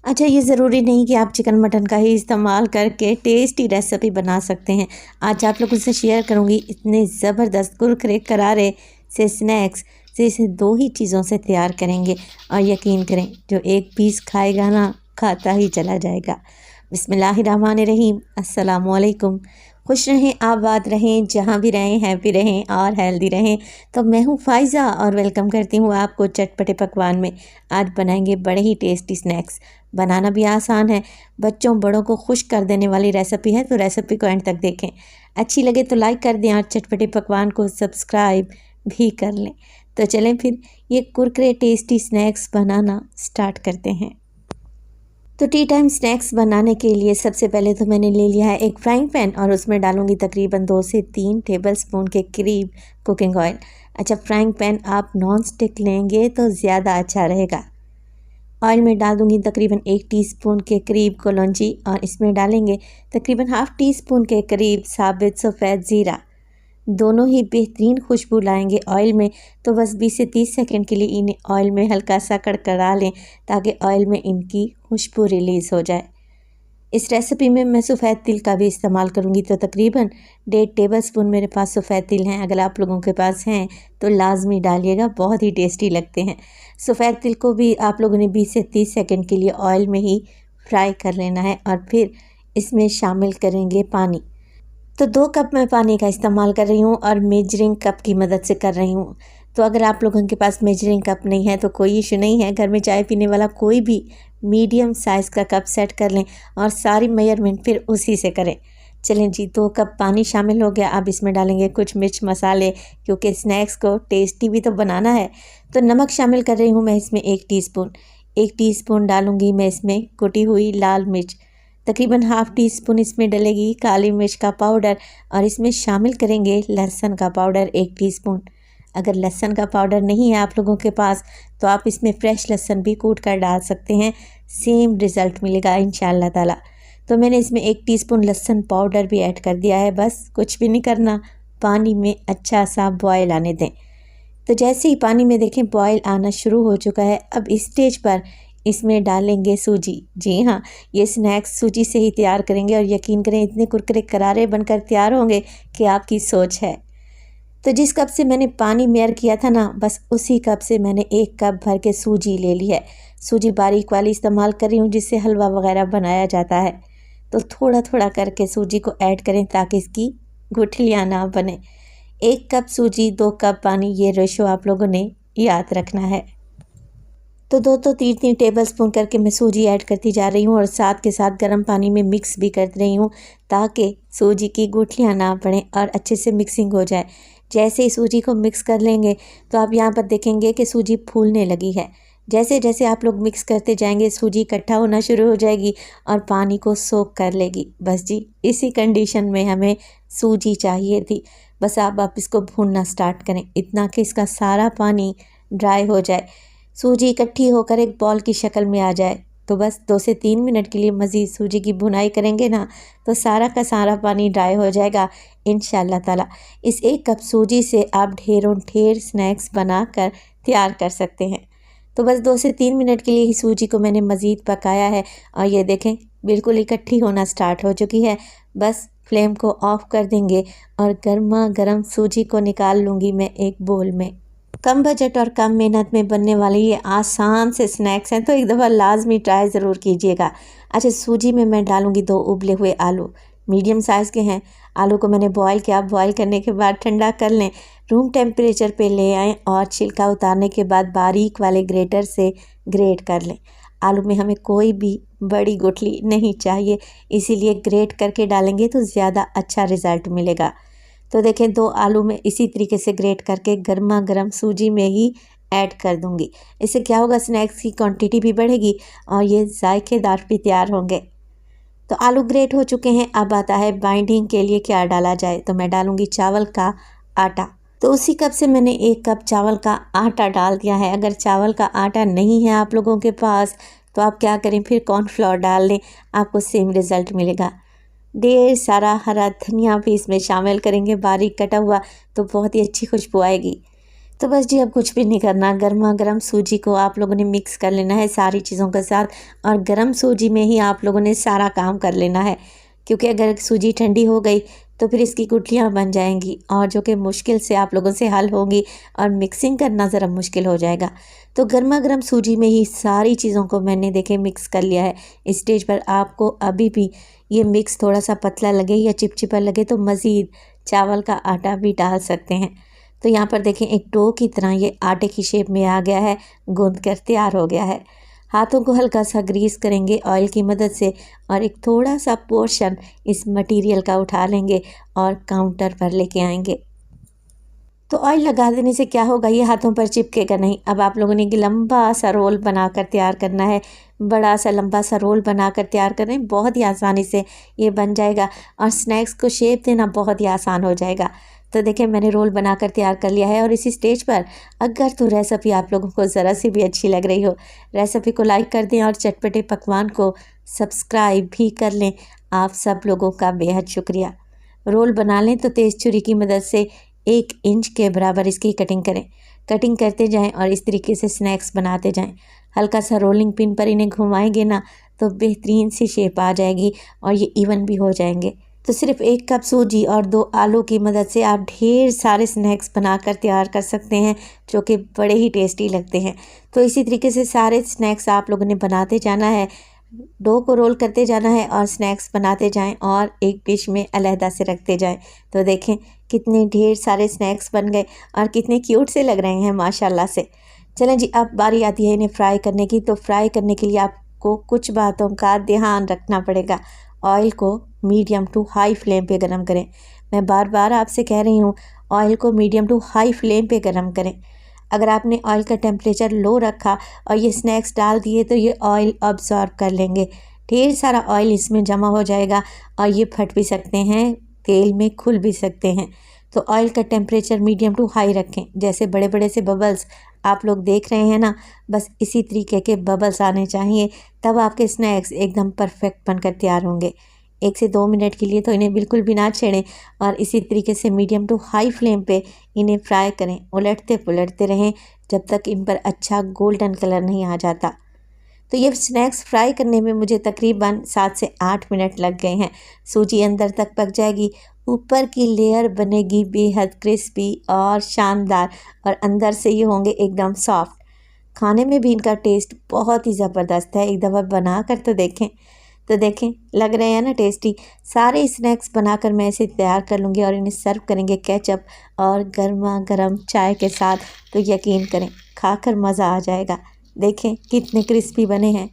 अच्छा, ये ज़रूरी नहीं कि आप चिकन मटन का ही इस्तेमाल करके टेस्टी रेसिपी बना सकते हैं। आज आप लोगों से शेयर करूँगी इतने ज़बरदस्त कुरकुरे करारे से स्नैक्स से इसे 2 ही चीज़ों से तैयार करेंगे और यकीन करें जो एक पीस खाएगा ना, खाता ही चला जाएगा। बिस्मिल्लाहिर्रहमानिर्रहीम, अस्सलामुअलैकुम। खुश रहें, आबाद रहें, जहाँ भी रहें हैप्पी रहें और हेल्दी रहें। तो मैं हूँ फ़ाइज़ा और वेलकम करती हूँ आपको चटपटे पकवान में। आज बनाएंगे बड़े ही टेस्टी स्नैक्स। बनाना भी आसान है, बच्चों बड़ों को खुश कर देने वाली रेसिपी है, तो रेसिपी को एंड तक देखें। अच्छी लगे तो लाइक कर दें और चटपटे पकवान को सब्सक्राइब भी कर लें। तो चलें फिर ये कुरकुरे टेस्टी स्नैक्स बनाना स्टार्ट करते हैं। तो टी टाइम स्नैक्स बनाने के लिए सबसे पहले तो मैंने ले लिया है एक फ्राइंग पैन और उसमें डालूंगी तकरीबन 2 से 3 टेबलस्पून के करीब कुकिंग ऑयल। अच्छा, फ्राइंग पैन आप नॉन स्टिक लेंगे तो ज़्यादा अच्छा रहेगा। ऑयल में डाल दूंगी तकरीबन 1 टीस्पून के करीब कलौंजी और इसमें डालेंगे तकरीबन हाफ़ टी स्पून के करीब साबित सफ़ेद ज़ीरा। दोनों ही बेहतरीन खुशबू लाएंगे ऑयल में। तो बस 20 से 30 सेकंड के लिए इन्हें ऑयल में हल्का सा कड़कड़ा लें ताकि ऑयल में इनकी खुशबू रिलीज़ हो जाए। इस रेसिपी में मैं सफ़ेद तिल का भी इस्तेमाल करूंगी, तो तकरीबन 1.5 टेबलस्पून मेरे पास सफ़ेद तिल हैं। अगर आप लोगों के पास हैं तो लाजमी डालिएगा, बहुत ही टेस्टी लगते हैं। सफ़ेद तिल को भी आप लोगों ने 20 से 30 सेकंड के लिए ऑयल में ही फ्राई कर लेना है और फिर इसमें शामिल करेंगे पानी। तो 2 कप मैं पानी का इस्तेमाल कर रही हूँ और मेजरिंग कप की मदद से कर रही हूँ। तो अगर आप लोगों के पास मेजरिंग कप नहीं है तो कोई इशू नहीं है, घर में चाय पीने वाला कोई भी मीडियम साइज़ का कप सेट कर लें और सारी मेजरमेंट फिर उसी से करें। चलें जी, 2 कप पानी शामिल हो गया। अब इसमें डालेंगे कुछ मिर्च मसाले, क्योंकि स्नैक्स को टेस्टी भी तो बनाना है। तो नमक शामिल कर रही हूँ मैं इसमें 1 टीस्पून डालूँगी मैं इसमें कुटी हुई लाल मिर्च। तकरीबन हाफ़ टी स्पून इसमें डलेगी काली मिर्च का पाउडर और इसमें शामिल करेंगे लहसुन का पाउडर 1 टीस्पून। अगर लहसुन का पाउडर नहीं है आप लोगों के पास तो आप इसमें फ्रेश लहसुन भी कूट कर डाल सकते हैं, सेम रिज़ल्ट मिलेगा इंशाअल्लाह ताला। तो मैंने इसमें 1 टीस्पून लहसुन पाउडर भी ऐड कर दिया है। बस कुछ भी नहीं करना, पानी में अच्छा सा बॉयल आने दें। तो जैसे ही पानी में देखें बॉयल आना शुरू हो चुका है, अब इस स्टेज पर इसमें डालेंगे सूजी। जी हाँ, ये स्नैक्स सूजी से ही तैयार करेंगे और यकीन करें इतने कुरकुरे करारे बनकर तैयार होंगे कि आपकी सोच है। तो जिस कप से मैंने पानी मेयर किया था ना, बस उसी कप से मैंने 1 कप भर के सूजी ले ली है। सूजी बारीक वाली इस्तेमाल कर रही हूँ जिससे हलवा वगैरह बनाया जाता है। तो थोड़ा थोड़ा करके सूजी को ऐड करें ताकि इसकी गुठलियाँ ना बने। 1 कप सूजी 2 कप पानी, ये रेशो आप लोगों ने याद रखना है। तो 2 3 टेबलस्पून करके मैं सूजी ऐड करती जा रही हूँ और साथ के साथ गर्म पानी में मिक्स भी कर रही हूँ ताकि सूजी की गुठलियाँ ना पड़ें और अच्छे से मिक्सिंग हो जाए। जैसे ही सूजी को मिक्स कर लेंगे तो आप यहाँ पर देखेंगे कि सूजी फूलने लगी है। जैसे जैसे आप लोग मिक्स करते जाएंगे सूजी इकट्ठा होना शुरू हो जाएगी और पानी को सोख कर लेगी। बस जी, इसी कंडीशन में हमें सूजी चाहिए थी। बस आप इसको भूनना स्टार्ट करें इतना कि इसका सारा पानी ड्राई हो जाए, सूजी इकट्ठी होकर एक बॉल की शक्ल में आ जाए। तो बस 2 से 3 मिनट के लिए मज़ीद सूजी की भुनाई करेंगे ना, तो सारा का सारा पानी ड्राई हो जाएगा इंशाअल्लाह ताला। इस 1 कप सूजी से आप ढेरों ढेर स्नैक्स बनाकर तैयार कर सकते हैं। तो बस 2 से 3 मिनट के लिए ही सूजी को मैंने मज़ीद पकाया है और ये देखें बिल्कुल इकट्ठी होना स्टार्ट हो चुकी है। बस फ्लेम को ऑफ़ कर देंगे और गर्मा गर्म सूजी को निकाल लूँगी मैं एक बोल में। कम बजट और कम मेहनत में बनने वाले ये आसान से स्नैक्स हैं, तो एक दफ़ा लाजमी ट्राई ज़रूर कीजिएगा। अच्छा, सूजी में मैं डालूँगी 2 उबले हुए आलू, मीडियम साइज़ के हैं। आलू को मैंने बॉयल किया। बॉयल करने के बाद ठंडा कर लें, रूम टेम्परेचर पे ले आएँ और छिलका उतारने के बाद बारीक वाले ग्रेटर से ग्रेट कर लें। आलू में हमें कोई भी बड़ी गुठली नहीं चाहिए, इसीलिए ग्रेट करके डालेंगे तो ज़्यादा अच्छा रिज़ल्ट मिलेगा। तो देखें 2 आलू में इसी तरीके से ग्रेट करके गर्मा गर्म सूजी में ही ऐड कर दूंगी। इससे क्या होगा, स्नैक्स की क्वांटिटी भी बढ़ेगी और ये जायकेदार भी तैयार होंगे। तो आलू ग्रेट हो चुके हैं। अब आता है बाइंडिंग के लिए क्या डाला जाए। तो मैं डालूंगी चावल का आटा। तो उसी कप से मैंने 1 कप चावल का आटा डाल दिया है। अगर चावल का आटा नहीं है आप लोगों के पास तो आप क्या करें, फिर कॉर्नफ्लोर डाल लें, आपको सेम रिज़ल्ट मिलेगा। ढेर सारा हरा धनिया भी इसमें शामिल करेंगे बारीक कटा हुआ, तो बहुत ही अच्छी खुशबू आएगी। तो बस जी अब कुछ भी नहीं करना, गर्मा गर्म सूजी को आप लोगों ने मिक्स कर लेना है सारी चीज़ों के साथ, और गर्म सूजी में ही आप लोगों ने सारा काम कर लेना है, क्योंकि अगर सूजी ठंडी हो गई तो फिर इसकी गुठलियाँ बन जाएंगी और जो कि मुश्किल से आप लोगों से हल होंगी और मिक्सिंग करना ज़रा मुश्किल हो जाएगा। तो गर्मा गर्म सूजी में ही सारी चीज़ों को मैंने देखे मिक्स कर लिया है। इस स्टेज पर आपको अभी भी ये मिक्स थोड़ा सा पतला लगे या चिपचिपा लगे तो मज़ीद चावल का आटा भी डाल सकते हैं। तो यहाँ पर देखें एक डो की तरह ये आटे की शेप में आ गया है, गूंद कर तैयार हो गया है। हाथों को हल्का सा ग्रीस करेंगे ऑयल की मदद से और एक थोड़ा सा पोर्शन इस मटेरियल का उठा लेंगे और काउंटर पर लेके आएंगे। तो ऑयल लगा देने से क्या होगा, ये हाथों पर चिपकेगा नहीं। अब आप लोगों ने एक लंबा सा रोल बनाकर तैयार करना है, बड़ा सा लंबा सा रोल बनाकर तैयार करें, बहुत ही आसानी से ये बन जाएगा और स्नैक्स को शेप देना बहुत ही आसान हो जाएगा। तो देखिए मैंने रोल बनाकर तैयार कर लिया है। और इसी स्टेज पर अगर तो रेसिपी आप लोगों को ज़रा सी भी अच्छी लग रही हो, रेसिपी को लाइक कर दें और चटपटे पकवान को सब्सक्राइब भी कर लें। आप सब लोगों का बेहद शुक्रिया। रोल बना लें तो तेज़ छुरी की मदद से 1 इंच के बराबर इसकी कटिंग करें। कटिंग करते जाएं और इस तरीके से स्नैक्स बनाते जाएं। हल्का सा रोलिंग पिन पर इन्हें घुमाएंगे ना तो बेहतरीन सी शेप आ जाएगी और ये इवन भी हो जाएंगे। तो सिर्फ 1 कप सूजी और 2 आलू की मदद से आप ढेर सारे स्नैक्स बनाकर तैयार कर सकते हैं, जो कि बड़े ही टेस्टी लगते हैं। तो इसी तरीके से सारे स्नैक्स आप लोगों ने बनाते जाना है, डो को रोल करते जाना है और स्नैक्स बनाते जाएं और एक डिश में अलहदा से रखते जाएं। तो देखें कितने ढेर सारे स्नैक्स बन गए और कितने क्यूट से लग रहे हैं माशाल्लाह से। चलें जी अब बारी आती है इन्हें फ्राई करने की। तो फ्राई करने के लिए आपको कुछ बातों का ध्यान रखना पड़ेगा। ऑयल को मीडियम टू हाई फ्लेम पे गरम करें। मैं बार बार आपसे कह रही हूँ ऑयल को मीडियम टू हाई फ्लेम पे गरम करें। अगर आपने ऑयल का टेम्परेचर लो रखा और ये स्नैक्स डाल दिए तो ये ऑयल अब्जॉर्ब कर लेंगे, ढेर सारा ऑयल इसमें जमा हो जाएगा और ये फट भी सकते हैं, तेल में खुल भी सकते हैं। तो ऑयल का टेम्परेचर मीडियम टू हाई रखें। जैसे बड़े बड़े से बबल्स आप लोग देख रहे हैं ना, बस इसी तरीके के बबल्स आने चाहिए, तब आपके स्नैक्स एकदम परफेक्ट बनकर तैयार होंगे। 1 से 2 मिनट के लिए तो इन्हें बिल्कुल भी ना छेड़ें और इसी तरीके से मीडियम टू हाई फ्लेम पे इन्हें फ्राई करें। उलटते पुलटते रहें जब तक इन पर अच्छा गोल्डन कलर नहीं आ जाता। तो ये स्नैक्स फ्राई करने में मुझे तकरीबन 7 से 8 मिनट लग गए हैं। सूजी अंदर तक पक जाएगी, ऊपर की लेयर बनेगी बेहद क्रिस्पी और शानदार और अंदर से ये होंगे एकदम सॉफ्ट। खाने में भी इनका टेस्ट बहुत ही ज़बरदस्त है, एक दफ़ा बना कर तो देखें। तो देखें लग रहे हैं ना टेस्टी। सारे स्नैक्स बनाकर मैं इसे तैयार कर लूँगी और इन्हें सर्व करेंगे केचप और गर्मा गर्म चाय के साथ। तो यकीन करें खाकर मज़ा आ जाएगा। देखें कितने क्रिस्पी बने हैं।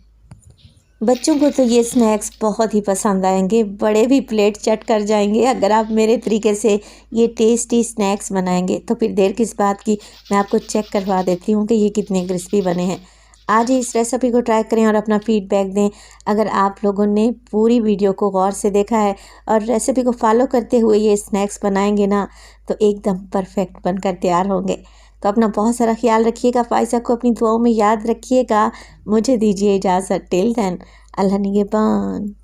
बच्चों को तो ये स्नैक्स बहुत ही पसंद आएंगे, बड़े भी प्लेट चट कर जाएंगे अगर आप मेरे तरीके से ये टेस्टी स्नैक्स बनाएंगे। तो फिर देर किस बात की, मैं आपको चेक करवा देती हूँ कि ये कितने क्रिस्पी बने हैं। आज ही इस रेसिपी को ट्राई करें और अपना फीडबैक दें। अगर आप लोगों ने पूरी वीडियो को गौर से देखा है और रेसिपी को फॉलो करते हुए ये स्नैक्स बनाएंगे ना तो एकदम परफेक्ट बनकर तैयार होंगे। तो अपना बहुत सारा ख्याल रखिएगा, फ़ाइज़ा को अपनी दुआओं में याद रखिएगा। मुझे दीजिए इजाज़त। टिल देन अल्लाह निगहबान।